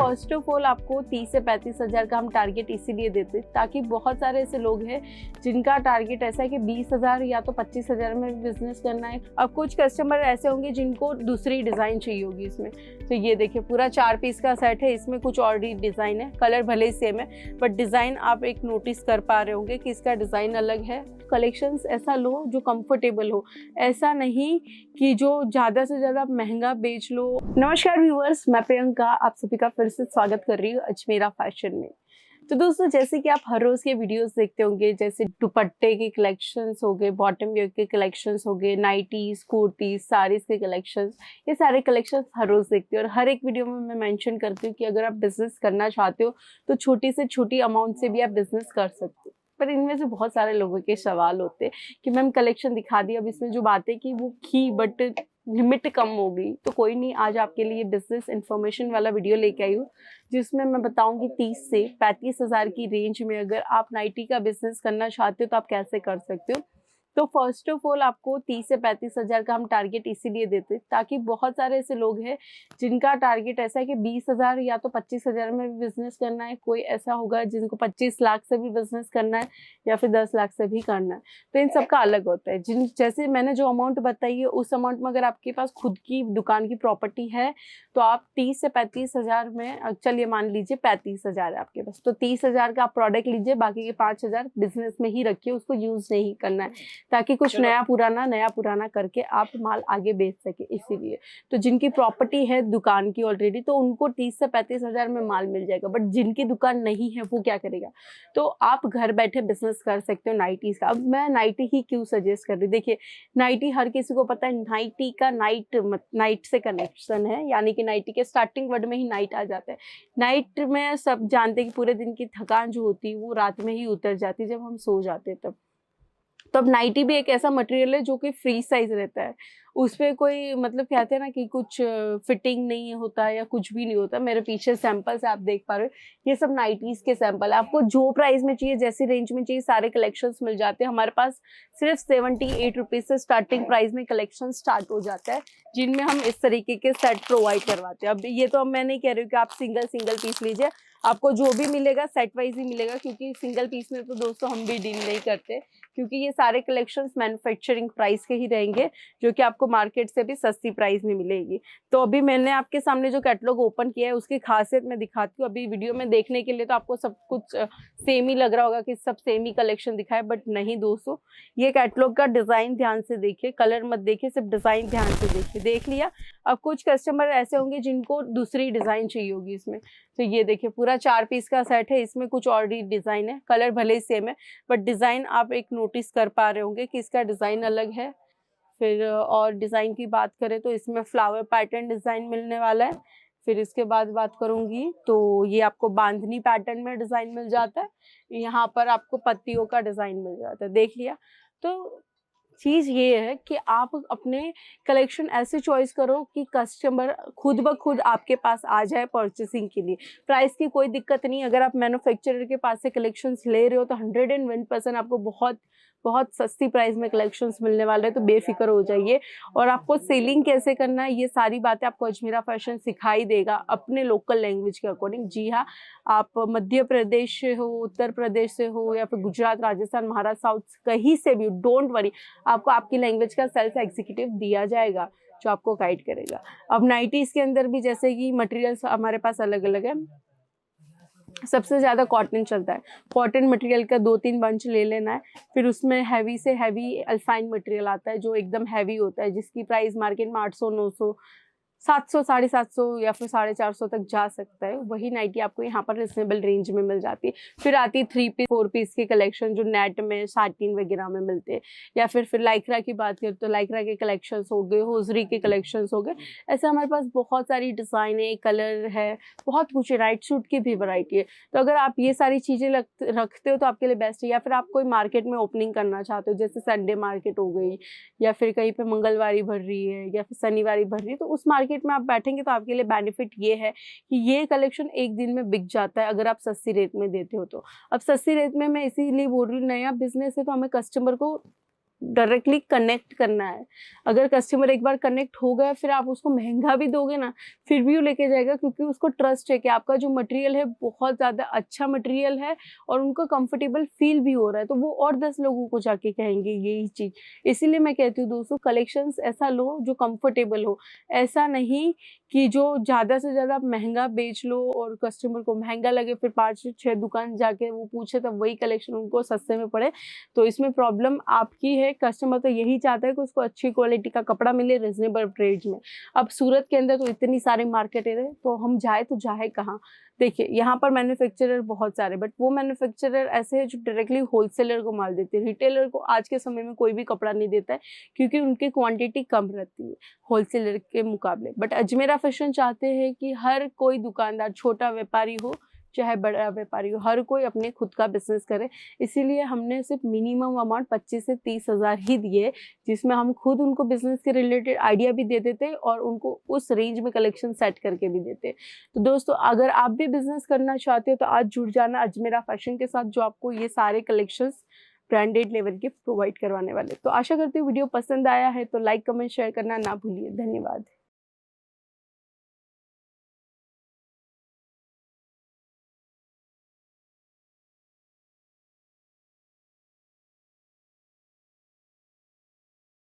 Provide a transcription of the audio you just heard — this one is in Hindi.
फर्स्ट ऑफ ऑल आपको 30 से 35 हज़ार का हम टारगेट इसीलिए देते हैं ताकि बहुत सारे ऐसे लोग हैं जिनका टारगेट ऐसा है कि 20,000 या तो 25,000 में बिजनेस करना है। अब कुछ कस्टमर ऐसे होंगे जिनको दूसरी डिज़ाइन चाहिए होगी इसमें। तो ये देखिए पूरा 4 पीस का सेट है, इसमें कुछ और डिज़ाइन है, कलर भले ही सेम है बट डिज़ाइन आप एक नोटिस कर पा रहे होंगे कि इसका डिज़ाइन अलग है। कलेक्शंस ऐसा लो जो कंफर्टेबल हो, ऐसा नहीं कि जो ज़्यादा से ज़्यादा महंगा बेच लो। नमस्कार व्यूअर्स, मैं प्रियंका आप सभी का फिर से स्वागत कर रही हूँ अजमेरा फैशन में। तो दोस्तों, जैसे कि आप हर रोज़ के वीडियोस देखते होंगे, जैसे दुपट्टे के कलेक्शंस हो गए, बॉटम वेयर के कलेक्शंस हो गए, नाइटीज, कुर्तीज, साड़ीज़ के कलेक्शंस, ये सारे कलेक्शंस हर रोज़ देखते हो और हर एक वीडियो में मैं मेंशन करती हूँ कि अगर आप बिजनेस करना चाहते हो तो छोटी से छोटी अमाउंट से भी आप बिजनेस कर सकते हो। पर इनमें से बहुत सारे लोगों के सवाल होते हैं कि मैम कलेक्शन दिखा दी, अब इसमें जो बातें की वो की बट लिमिट कम हो गई। तो कोई नहीं, आज आपके लिए बिजनेस इन्फॉर्मेशन वाला वीडियो लेके आई हूँ जिसमें मैं बताऊंगी 30 से 35 हज़ार की रेंज में अगर आप नाइटी का बिजनेस करना चाहते हो तो आप कैसे कर सकते हो। तो फर्स्ट ऑफ ऑल आपको 30 से 35 हज़ार का हम टारगेट इसीलिए देते ताकि बहुत सारे ऐसे लोग हैं जिनका टारगेट ऐसा है कि 20,000 या तो 25,000 में भी बिजनेस करना है, कोई ऐसा होगा जिनको 25 लाख से भी बिजनेस करना है या फिर 10 लाख से भी करना है। तो इन सबका अलग होता है। जैसे मैंने जो अमाउंट बताई है उस अमाउंट में अगर आपके पास खुद की दुकान की प्रॉपर्टी है तो आप 30 से 35 हज़ार में, चलिए मान लीजिए 35 हज़ार है आपके पास, तो 30 हज़ार का आप प्रोडक्ट लीजिए, बाकी के 5 हज़ार बिजनेस में ही रखिए, उसको यूज नहीं करना है ताकि कुछ नया पुराना करके आप माल आगे बेच सके। इसीलिए तो जिनकी प्रॉपर्टी है दुकान की ऑलरेडी तो उनको 30 से 35 हज़ार में माल मिल जाएगा, बट जिनकी दुकान नहीं है वो क्या करेगा। तो आप घर बैठे बिजनेस कर सकते हो नाइटीज का। अब मैं नाइटी ही क्यों सजेस्ट कर रही हूँ, देखिए नाइटी हर किसी को पता है, नाइटी का नाइट से कनेक्शन है, यानी कि नाइटी के स्टार्टिंग वर्ड में ही नाइट आ जाता है। नाइट में सब जानते हैं कि पूरे दिन की थकान जो होती है वो रात में ही उतर जाती है जब हम सो जाते हैं तब। तो अब नाइटी भी एक ऐसा मटेरियल है जो कि फ्री साइज रहता है, उस पर कोई मतलब कहते हैं ना कि कुछ फिटिंग नहीं होता या कुछ भी नहीं होता। मेरे पीछे सैंपल्स आप देख पा रहे हो, ये सब नाइटीज के सैंपल है। आपको जो प्राइस में चाहिए, जैसी रेंज में चाहिए, सारे कलेक्शंस मिल जाते हैं हमारे पास। सिर्फ 78 रुपीज से स्टार्टिंग प्राइस में कलेक्शन स्टार्ट हो जाता है जिनमें हम इस तरीके के सेट प्रोवाइड करवाते हैं। अब ये तो अब मैं नहीं कह रही हूँ कि आप सिंगल पीस लीजिए, आपको जो भी मिलेगा सेट वाइज ही मिलेगा, क्योंकि सिंगल पीस में तो दोस्तों हम भी डील नहीं करते, क्योंकि ये सारे कलेक्शंस मैन्युफैक्चरिंग प्राइस के ही रहेंगे जो कि आपको मार्केट से भी सस्ती प्राइस में मिलेगी। तो अभी मैंने आपके सामने जो कैटलॉग ओपन किया है उसकी खासियत मैं दिखाती हूँ। अभी वीडियो में देखने के लिए तो आपको सब कुछ सेम ही लग रहा होगा कि सब सेम ही कलेक्शन दिखाए, बट नहीं दोस्तों, ये कैटलॉग का डिजाइन ध्यान से देखिए, कलर मत देखिए, सिर्फ डिजाइन ध्यान से देखिए। देख लिया। अब कुछ कस्टमर ऐसे होंगे जिनको दूसरी डिजाइन चाहिए होगी इसमें। तो ये देखिए पूरा 4 पीस का सेट है, इसमें कुछ और डिजाइन है, कलर भले ही सेम है बट डिजाइन आप एक नोटिस कर पा रहे होंगे कि इसका डिजाइन अलग है। फिर और डिजाइन की बात करें तो इसमें फ्लावर पैटर्न डिजाइन मिलने वाला है। फिर इसके बाद बात करूंगी तो ये आपको बांधनी पैटर्न में डिजाइन मिल जाता है, यहाँ पर आपको पत्तियों का डिजाइन मिल जाता है। देख लिया। तो चीज ये है कि आप अपने कलेक्शन ऐसे चॉइस करो कि कस्टमर खुद ब खुद आपके पास आ जाए परचेसिंग के लिए। प्राइस की कोई दिक्कत नहीं, अगर आप मैन्युफैक्चरर के पास से कलेक्शंस ले रहे हो तो 101% आपको बहुत बहुत सस्ती प्राइस में कलेक्शंस मिलने वाले हैं। तो बेफिक्र हो जाइए। और आपको सेलिंग कैसे करना है ये सारी बातें आपको अजमेरा फैशन सिखाई देगा अपने लोकल लैंग्वेज के अकॉर्डिंग। जी हाँ, आप मध्य प्रदेश से हो, उत्तर प्रदेश से हो या फिर गुजरात, राजस्थान, महाराष्ट्र, साउथ कहीं से भी, डोंट वरी, आपको आपकी लैंग्वेज का सेल्फ एग्जीक्यूटिव दिया जाएगा जो आपको गाइड करेगा। अब नाइटीज के अंदर भी जैसे कि मटेरियल्स हमारे पास अलग अलग है। सबसे ज़्यादा कॉटन चलता है, कॉटन मटेरियल का 2-3 बंच ले लेना है। फिर उसमें हैवी से हैवी अल्फाइन मटेरियल आता है जो एकदम हैवी होता है, जिसकी प्राइस मार्केट में 800-900, 700, 750 या फिर 450 तक जा सकता है। वही नाइटी आपको यहाँ पर रिजनेबल रेंज में मिल जाती है। फिर आती है 3 पीस 4 पीस के कलेक्शन जो नेट में, साटिन वगैरह में मिलते हैं। या फिर लाइक्रा की बात करें तो लाइक्रा के कलेक्शंस हो गए, होजरी के कलेक्शंस हो गए। ऐसे हमारे पास बहुत सारी डिज़ाइन है, कलर है, बहुत कुछ है। नाइट सूट की भी वैरायटी है। तो अगर आप ये सारी चीज़ें रखते हो तो आपके लिए बेस्ट है। या फिर आप कोई मार्केट में ओपनिंग करना चाहते हो, जैसे संडे मार्केट हो गई या फिर कहीं पर मंगलवारी भर रही है या फिर शनिवारी भर रही है, तो उस मार्केट में आप बैठेंगे तो आपके लिए बेनिफिट ये है कि ये कलेक्शन एक दिन में बिक जाता है अगर आप सस्ती रेट में देते हो तो। अब सस्ती रेट में मैं इसीलिए बोल रही हूँ, नया बिजनेस है तो हमें कस्टमर को डायरेक्टली कनेक्ट करना है। अगर कस्टमर एक बार कनेक्ट हो गया, फिर आप उसको महंगा भी दोगे ना, फिर भी वो लेके जाएगा, क्योंकि उसको ट्रस्ट है कि आपका जो मटेरियल है बहुत ज़्यादा अच्छा मटेरियल है और उनको कंफर्टेबल फील भी हो रहा है, तो वो और 10 लोगों को जाके कहेंगे यही चीज़। इसीलिए मैं कहती हूँ दोस्तों, कलेक्शंस ऐसा लो जो कंफर्टेबल हो, ऐसा नहीं कि जो ज़्यादा से ज़्यादा आप महंगा बेच लो और कस्टमर को महंगा लगे, फिर 5-6 दुकान जाके वो पूछे तब वही कलेक्शन उनको सस्ते में पड़े, तो इसमें प्रॉब्लम आपकी है। कस्टमर तो यही चाहता है कि उसको अच्छी क्वालिटी का कपड़ा मिले रीजनेबल रेट में। अब सूरत के अंदर तो इतनी सारी मार्केट है, तो हम जाए तो जाए कहाँ? देखिए, यहाँ पर मैन्युफैक्चरर बहुत सारे, बट वो मैन्युफैक्चरर ऐसे हैं जो डायरेक्टली होलसेलर को माल देते हैं। रिटेलर को आज के समय में कोई भी कपड़ा नहीं देता है, क्योंकि उनकी क्वांटिटी कम रहती है होलसेलर के मुकाबले। बट अजमेरा फैशन चाहते हैं कि हर कोई दुकानदार, छोटा व्यापारी हो चाहे बड़ा व्यापारी हो, हर कोई अपने खुद का बिजनेस करे। इसीलिए हमने सिर्फ मिनिमम अमाउंट 25 से 30 हज़ार ही दिए, जिसमें हम खुद उनको बिजनेस के रिलेटेड आइडिया भी दे देते और उनको उस रेंज में कलेक्शन सेट करके भी देते। तो दोस्तों, अगर आप भी बिजनेस करना चाहते हो तो आज जुड़ जाना अजमेरा फैशन के साथ, जो आपको ये सारे कलेक्शंस ब्रांडेड लेवल के प्रोवाइड करवाने वाले। तो आशा करती हूँ वीडियो पसंद आया है तो लाइक, कमेंट, शेयर करना ना भूलिए। धन्यवाद।